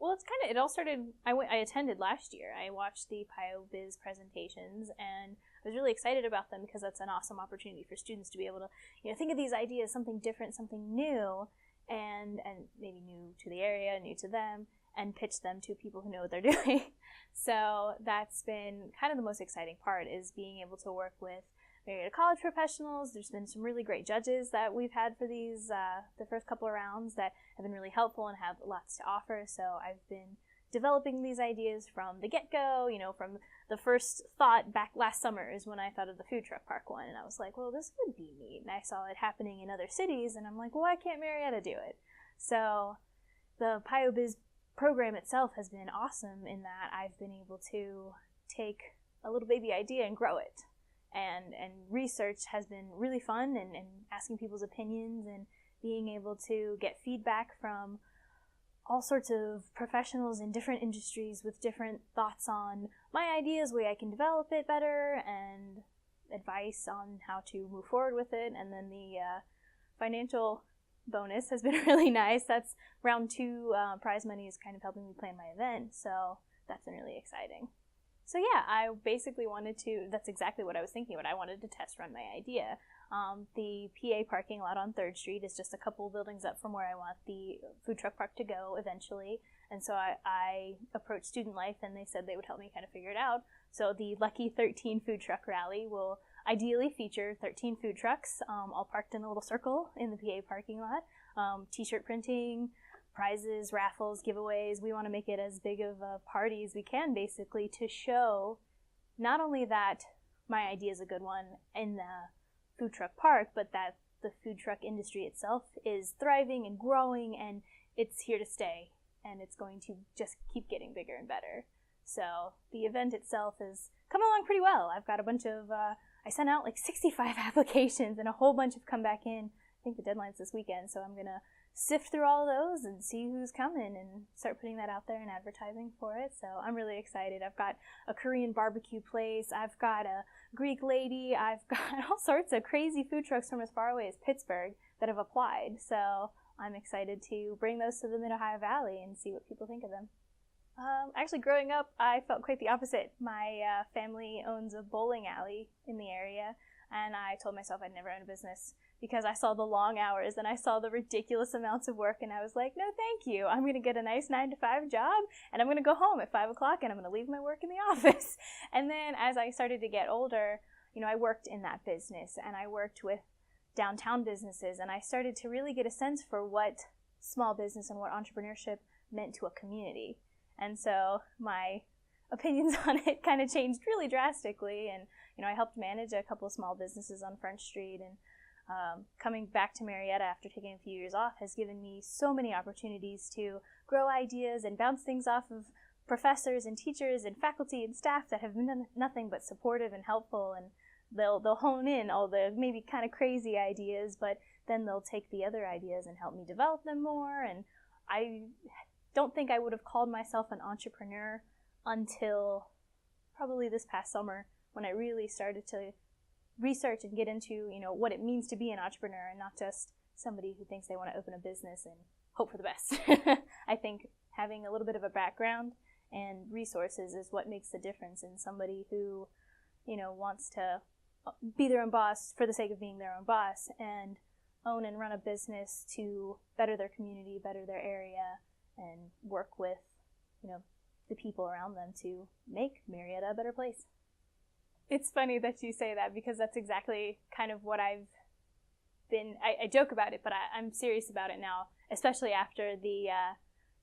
Well, it all started, I attended last year. I watched the PioBiz presentations, and I was really excited about them because that's an awesome opportunity for students to be able to, think of these ideas, something different, something new, and maybe new to the area, new to them, and pitch them to people who know what they're doing. So that's been kind of the most exciting part, is being able to work with Marietta College professionals. There's been some really great judges that we've had for these, the first couple of rounds, that have been really helpful and have lots to offer. So I've been developing these ideas from the get-go, from the first thought back last summer is when I thought of the food truck park one. And I was like, well, this would be neat. And I saw it happening in other cities, and I'm like, well, why can't Marietta do it? So the PioBiz program itself has been awesome in that I've been able to take a little baby idea and grow it. And research has been really fun, and asking people's opinions and being able to get feedback from all sorts of professionals in different industries with different thoughts on my ideas, way I can develop it better, and advice on how to move forward with it. And then the financial bonus has been really nice. That's round 2 prize money is kind of helping me plan my event, so that's been really exciting. So yeah, I basically that's exactly what I was thinking about. I wanted to test run my idea. The PA parking lot on 3rd Street is just a couple buildings up from where I want the food truck park to go eventually. And so I approached Student Life, and they said they would help me kind of figure it out. So the Lucky 13 Food Truck Rally will ideally feature 13 food trucks, all parked in a little circle in the PA parking lot. T-shirt printing, prizes, raffles, giveaways. We want to make it as big of a party as we can, basically, to show not only that my idea is a good one in the food truck park, but that the food truck industry itself is thriving and growing, and it's here to stay, and it's going to just keep getting bigger and better. So the event itself is coming along pretty well. I've got a bunch of, I sent out like 65 applications, and a whole bunch have come back in. I think the deadline's this weekend, so I'm going to sift through all of those and see who's coming and start putting that out there and advertising for it. So I'm really excited. I've got a Korean barbecue place. I've got a Greek lady. I've got all sorts of crazy food trucks from as far away as Pittsburgh that have applied. So I'm excited to bring those to the Mid-Ohio Valley and see what people think of them. Actually, growing up, I felt quite the opposite. My family owns a bowling alley in the area, and I told myself I'd never own a business because I saw the long hours and I saw the ridiculous amounts of work, and I was like, no thank you. I'm going to get a nice 9-to-5 job, and I'm going to go home at 5 o'clock, and I'm going to leave my work in the office. And then as I started to get older, I worked in that business, and I worked with downtown businesses, and I started to really get a sense for what small business and what entrepreneurship meant to a community. And so my opinions on it kind of changed really drastically, and I helped manage a couple of small businesses on Front Street, and coming back to Marietta after taking a few years off has given me so many opportunities to grow ideas and bounce things off of professors and teachers and faculty and staff that have been nothing but supportive and helpful, and they'll hone in all the maybe kind of crazy ideas, but then they'll take the other ideas and help me develop them more. And I don't think I would have called myself an entrepreneur until probably this past summer, when I really started to research and get into, what it means to be an entrepreneur and not just somebody who thinks they want to open a business and hope for the best. I think having a little bit of a background and resources is what makes the difference in somebody who, wants to be their own boss for the sake of being their own boss, and own and run a business to better their community, better their area, and work with, the people around them to make Marietta a better place. It's funny that you say that, because that's exactly kind of what I've been, I joke about it, but I'm serious about it now, especially after the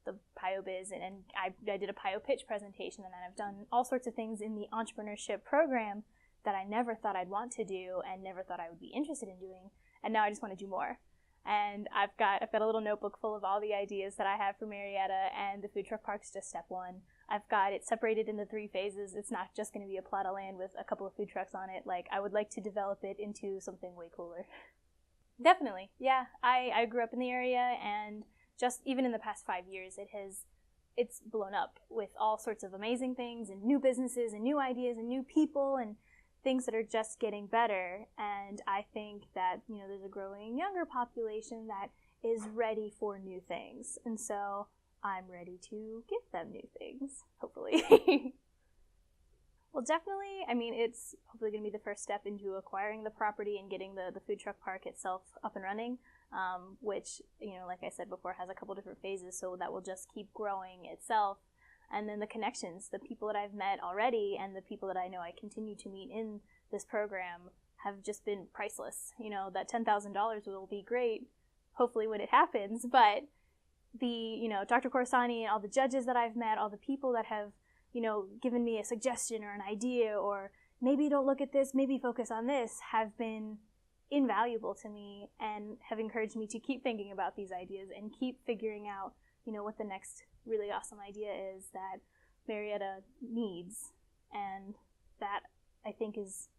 PioBiz, and I did a Pio pitch presentation, and then I've done all sorts of things in the entrepreneurship program that I never thought I'd want to do and never thought I would be interested in doing, and now I just want to do more. And I've got a little notebook full of all the ideas that I have for Marietta, and the food truck park's just step one. I've got it separated into 3 phases. It's not just going to be a plot of land with a couple of food trucks on it. Like, I would like to develop it into something way cooler. Definitely, yeah. I grew up in the area, and just even in the past 5 years, it's blown up with all sorts of amazing things and new businesses and new ideas and new people and things that are just getting better. And I think that, there's a growing younger population that is ready for new things. And so I'm ready to give them new things, hopefully. Well, definitely, I mean, it's hopefully going to be the first step into acquiring the property and getting the food truck park itself up and running, which, like I said before, has a couple different phases, so that will just keep growing itself. And then the connections, the people that I've met already and the people that I know I continue to meet in this program have just been priceless. That $10,000 will be great, hopefully, when it happens, but Dr. Corsani, all the judges that I've met, all the people that have given me a suggestion or an idea, or maybe don't look at this, maybe focus on this, have been invaluable to me and have encouraged me to keep thinking about these ideas and keep figuring out, what the next really awesome idea is that Marietta needs. And that, I think, is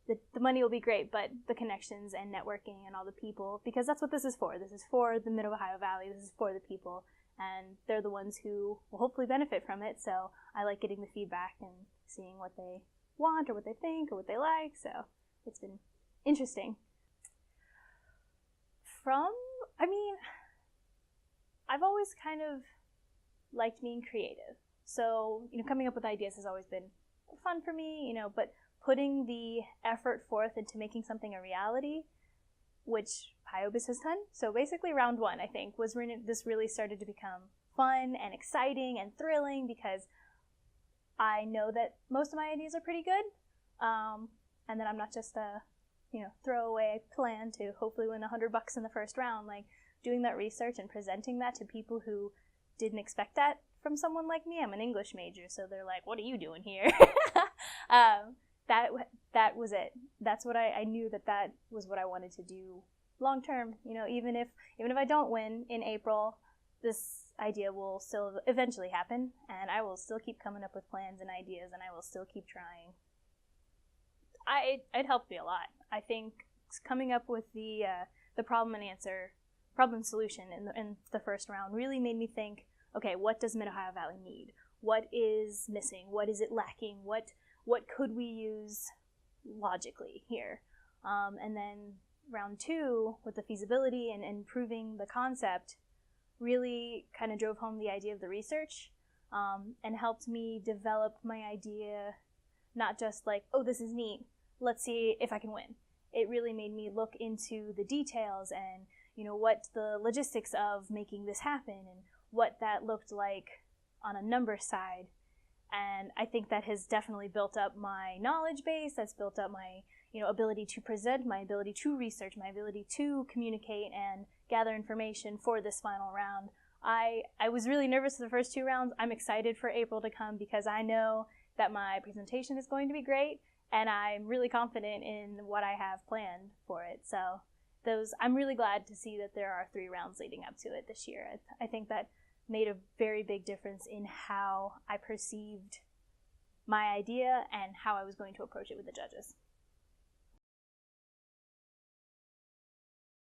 the money will be great, but the connections and networking and all the people, because that's what this is for. This is for the Mid-Ohio Valley. This is for the people. And they're the ones who will hopefully benefit from it, so I like getting the feedback and seeing what they want or what they think or what they like, so it's been interesting. I've always kind of liked being creative, so, coming up with ideas has always been fun for me, but putting the effort forth into making something a reality, which PioBiz has done. So basically round one, I think, was when this really started to become fun and exciting and thrilling, because I know that most of my ideas are pretty good, and that I'm not just a throwaway plan to hopefully win $100 in the first round. Like, doing that research and presenting that to people who didn't expect that from someone like me. I'm an English major, so they're like, what are you doing here? That was it. That's what I knew that was what I wanted to do long term. Even if I don't win in April, this idea will still eventually happen, and I will still keep coming up with plans and ideas, and I will still keep trying. It helped me a lot. I think coming up with the problem solution in the first round really made me think, okay, what does Mid-Ohio Valley need? What is missing? What is it lacking? What could we use logically here? And then round two, with the feasibility and proving the concept, really kind of drove home the idea of the research, and helped me develop my idea, not just like, oh, this is neat, let's see if I can win. It really made me look into the details and, what the logistics of making this happen and what that looked like on a number side. And I think that has definitely built up my knowledge base. That's built up my, ability to present, my ability to research, my ability to communicate and gather information for this final round. I was really nervous for the first two rounds. I'm excited for April to come because I know that my presentation is going to be great, and I'm really confident in what I have planned for it. So I'm really glad to see that there are 3 rounds leading up to it this year. I think that made a very big difference in how I perceived my idea and how I was going to approach it with the judges.